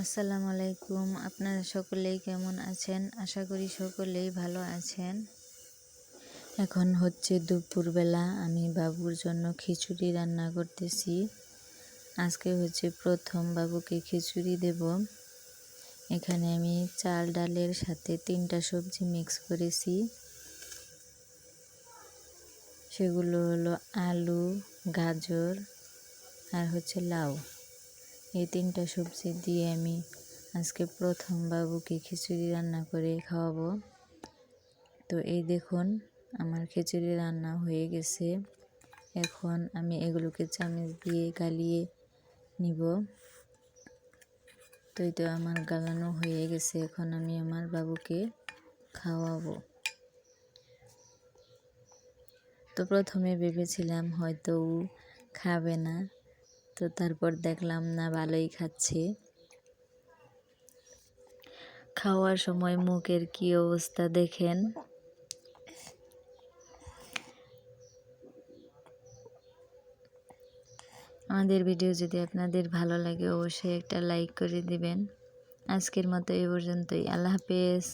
আসসালামু আলাইকুম। আপনারা সকলেই কেমন আছেন? আশা করি সকলেই ভালো আছেন। এখন হচ্ছে দুপুরবেলা, আমি বাবুর জন্য খিচুড়ি রান্না করতেছি। আজকে হচ্ছে প্রথম বাবুকে খিচুড়ি দেব। এখানে আমি চাল ডালের সাথে 3টা সবজি মিক্স করেছি। সেগুলো হলো আলু, গাজর আর হচ্ছে লাউ। এই 3টা সবজি দিয়ে আমি আজকে প্রথম বাবুকে খিচুড়ি রান্না করে খাওয়াবো। তো এই দেখুন, আমার খিচুড়ি রান্না হয়ে গেছে। এখন আমি এগুলোকে চামচ দিয়ে গালিয়ে নিব। তো এই তো আমার গালানো হয়ে গেছে। এখন আমি আমার বাবুকে খাওয়াবো। তো প্রথমে ভেবেছিলাম হয়তো ও খাবে না, তো তারপর দেখলাম না, ভালোই খাচ্ছে। খাওয়ার সময় মুখের কি অবস্থা দেখেন। আমাদের ভিডিও যদি আপনাদের ভালো লাগে অবশ্যই একটা লাইক করে দিবেন। আজকের মতো এই পর্যন্তই। আল্লাহ হাফেজ।